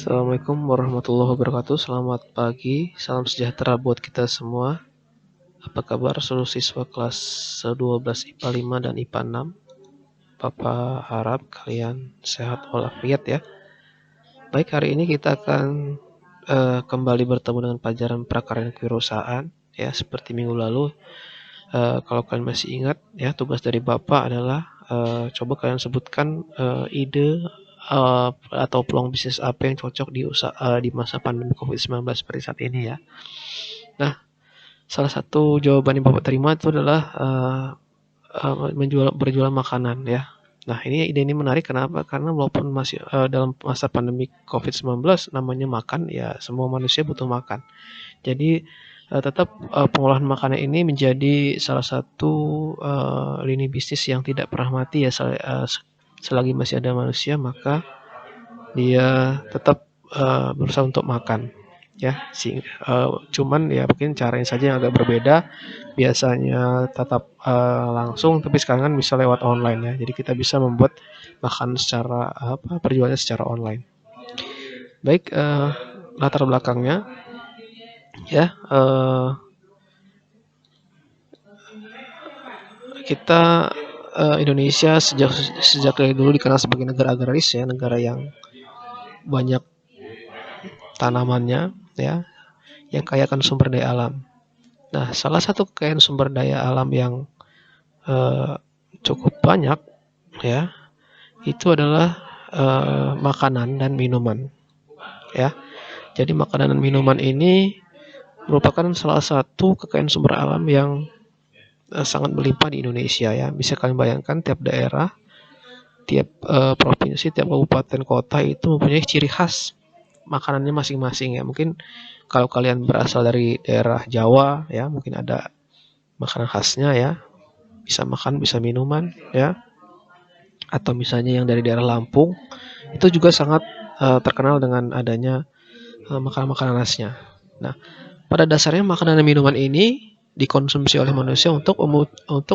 Assalamualaikum warahmatullahi wabarakatuh. Selamat pagi, salam sejahtera buat kita semua. Apa kabar seluruh siswa kelas 12 IPA 5 dan IPA 6? Papa harap kalian sehat walafiat ya. Baik, hari ini kita akan kembali bertemu dengan pelajaran prakarya kewirausahaan ya, seperti minggu lalu. Kalau kalian masih ingat ya, tugas dari Bapak adalah coba kalian sebutkan ide atau peluang bisnis apa yang cocok di masa pandemi COVID-19 seperti saat ini ya. Nah, salah satu jawaban yang Bapak terima itu adalah berjualan makanan ya. Nah, ide ini menarik kenapa? Karena walaupun masih dalam masa pandemi COVID-19 namanya makan ya, semua manusia butuh makan. Jadi tetap pengolahan makanan ini menjadi salah satu lini bisnis yang tidak pernah mati ya, selagi masih ada manusia maka dia tetap berusaha untuk makan ya. Cuman ya mungkin caranya saja yang agak berbeda. Biasanya tetap langsung, tapi sekarang kan bisa lewat online ya. Jadi kita bisa membuat makan secara perjualannya secara online. Baik, latar belakangnya ya, kita Indonesia sejak dari dulu dikenal sebagai negara agraris ya, negara yang banyak tanamannya ya, yang kaya akan sumber daya alam. Nah, salah satu kekayaan sumber daya alam yang cukup banyak ya, itu adalah makanan dan minuman ya. Jadi makanan dan minuman ini merupakan salah satu kekayaan sumber alam yang sangat berlimpah di Indonesia ya. Bisa kalian bayangkan tiap daerah, tiap provinsi, tiap kabupaten kota itu mempunyai ciri khas makanannya masing-masing ya. Mungkin kalau kalian berasal dari daerah Jawa ya, mungkin ada makanan khasnya ya. Bisa makan, bisa minuman ya. Atau misalnya yang dari daerah Lampung itu juga sangat terkenal dengan adanya makanan-makanan khasnya. Nah, pada dasarnya makanan dan minuman ini dikonsumsi oleh manusia untuk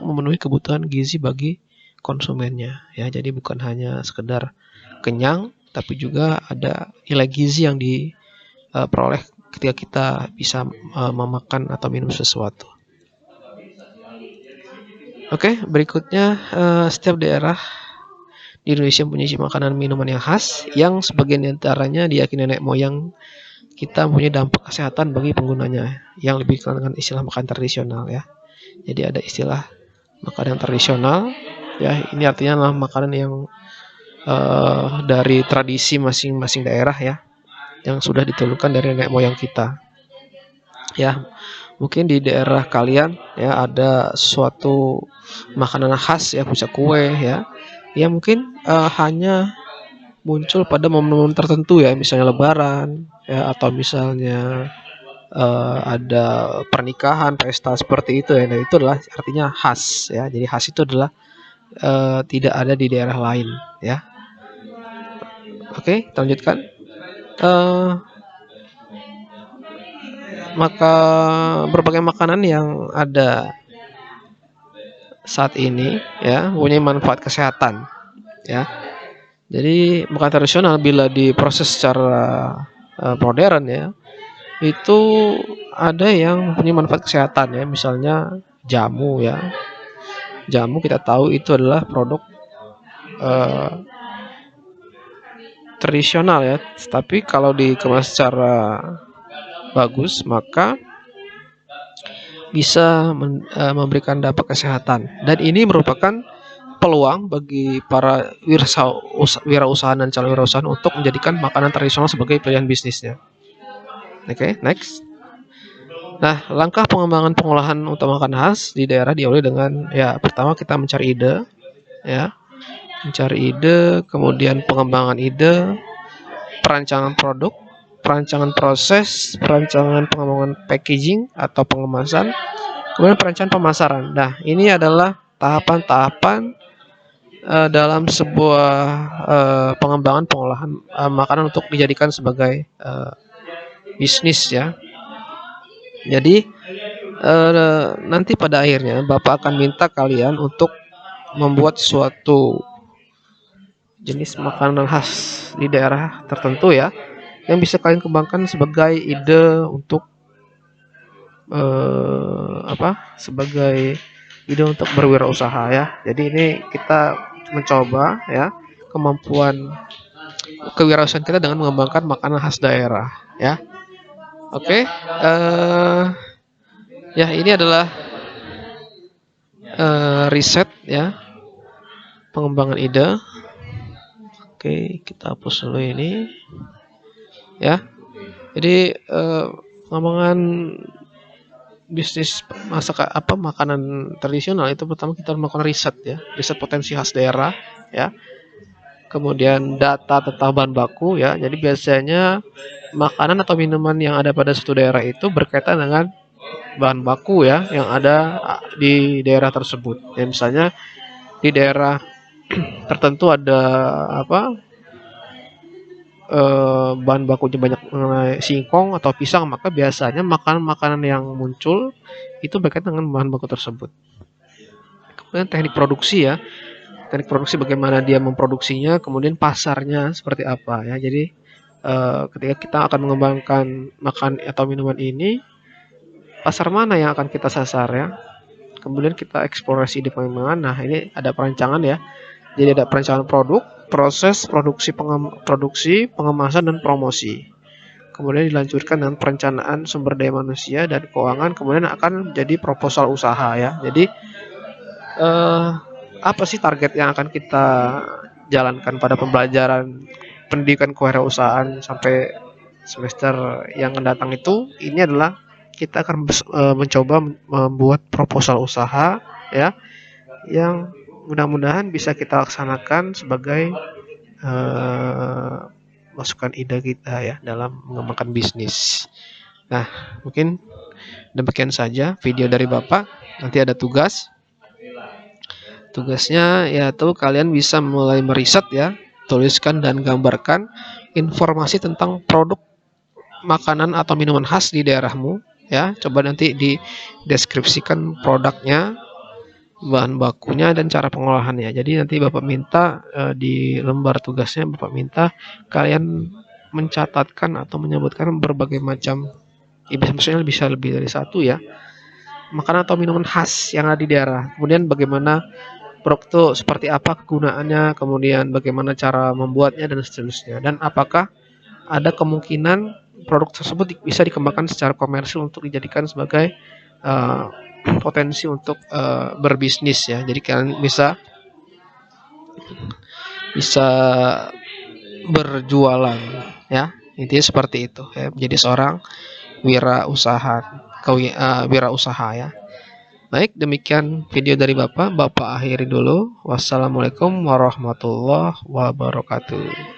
memenuhi kebutuhan gizi bagi konsumennya ya. Jadi bukan hanya sekedar kenyang, tapi juga ada nilai gizi yang diperoleh ketika kita bisa memakan atau minum sesuatu. Oke, berikutnya setiap daerah di Indonesia mempunyai makanan minuman yang khas yang sebagian diantaranya diyakini nenek moyang kita mempunyai dampak kesehatan bagi penggunanya yang lebih dikenal dengan istilah makanan tradisional ya. Jadi ada istilah makanan tradisional ya, ini artinya adalah makanan yang dari tradisi masing-masing daerah ya, yang sudah ditelurkan dari nenek moyang kita ya. Mungkin di daerah kalian ya ada suatu makanan khas ya, bisa kue ya, yang mungkin hanya muncul pada momen-momen tertentu ya, misalnya lebaran ya, atau misalnya ada pernikahan, pesta seperti itu ya. Nah, itu adalah artinya khas ya. Jadi khas itu adalah tidak ada di daerah lain ya. Oke, kita lanjutkan. Maka berbagai makanan yang ada saat ini ya mempunyai manfaat kesehatan ya. Jadi makanan tradisional bila diproses secara modern ya, itu ada yang mempunyai manfaat kesehatan ya. Misalnya jamu ya. Jamu kita tahu itu adalah produk tradisional ya. Tapi kalau dikemas secara bagus maka bisa memberikan dampak kesehatan. Dan ini merupakan peluang bagi para wirausaha dan calon wirausaha untuk menjadikan makanan tradisional sebagai pilihan bisnisnya. Oke, next. Nah, langkah pengembangan pengolahan utama makanan khas di daerah diawali dengan ya, pertama kita mencari ide ya. Mencari ide, kemudian pengembangan ide, perancangan produk, perancangan proses, perancangan pengembangan packaging atau pengemasan, kemudian perancangan pemasaran. Nah, ini adalah tahapan-tahapan dalam sebuah pengembangan pengolahan makanan untuk dijadikan sebagai bisnis ya. Jadi nanti pada akhirnya Bapak akan minta kalian untuk membuat suatu jenis makanan khas di daerah tertentu ya, yang bisa kalian kembangkan sebagai ide untuk sebagai ide untuk berwirausaha ya. Jadi ini kita mencoba ya kemampuan kewirausahaan kita dengan mengembangkan makanan khas daerah ya. Oke, ya ini adalah riset ya pengembangan ide. Oke, kita hapus dulu ini ya. Jadi pengembangan bisnis makanan tradisional itu pertama kita melakukan riset ya, riset potensi khas daerah ya. Kemudian data tentang bahan baku ya. Jadi biasanya makanan atau minuman yang ada pada suatu daerah itu berkaitan dengan bahan baku ya yang ada di daerah tersebut. Ya, misalnya di daerah tertentu ada bahan bakunya banyak mengenai singkong atau pisang, maka biasanya makanan-makanan yang muncul itu berkaitan dengan bahan baku tersebut. Kemudian teknik produksi ya, teknik produksi bagaimana dia memproduksinya, kemudian pasarnya seperti apa ya. Jadi ketika kita akan mengembangkan makan atau minuman ini, pasar mana yang akan kita sasar ya. Kemudian kita eksplorasi di pengembangan. Nah ini ada perancangan ya. Jadi ada perencanaan produk, proses produksi, pengemasan dan promosi. Kemudian dilanjutkan dengan perencanaan sumber daya manusia dan keuangan. Kemudian akan jadi proposal usaha ya. Jadi apa sih target yang akan kita jalankan pada pembelajaran pendidikan kewirausahaan sampai semester yang akan datang itu? Ini adalah kita akan mencoba membuat proposal usaha ya, yang mudah-mudahan bisa kita laksanakan sebagai masukan ide kita ya dalam mengembangkan bisnis. Nah, mungkin demikian saja video dari Bapak. Nanti ada tugas. Tugasnya yaitu kalian bisa mulai meriset ya, tuliskan dan gambarkan informasi tentang produk makanan atau minuman khas di daerahmu ya. Coba nanti dideskripsikan produknya, bahan bakunya dan cara pengolahannya. Jadi nanti Bapak minta di lembar tugasnya Bapak minta kalian mencatatkan atau menyebutkan berbagai macam, maksudnya bisa lebih dari satu ya, makanan atau minuman khas yang ada di daerah. Kemudian bagaimana produk itu seperti apa kegunaannya, kemudian bagaimana cara membuatnya dan seterusnya. Dan apakah ada kemungkinan produk tersebut bisa dikembangkan secara komersil untuk dijadikan sebagai potensi untuk berbisnis ya. Jadi kalian bisa berjualan ya. Intinya seperti itu ya. Menjadi seorang wirausaha ya. Baik, demikian video dari Bapak. Bapak akhiri dulu. Wassalamualaikum warahmatullahi wabarakatuh.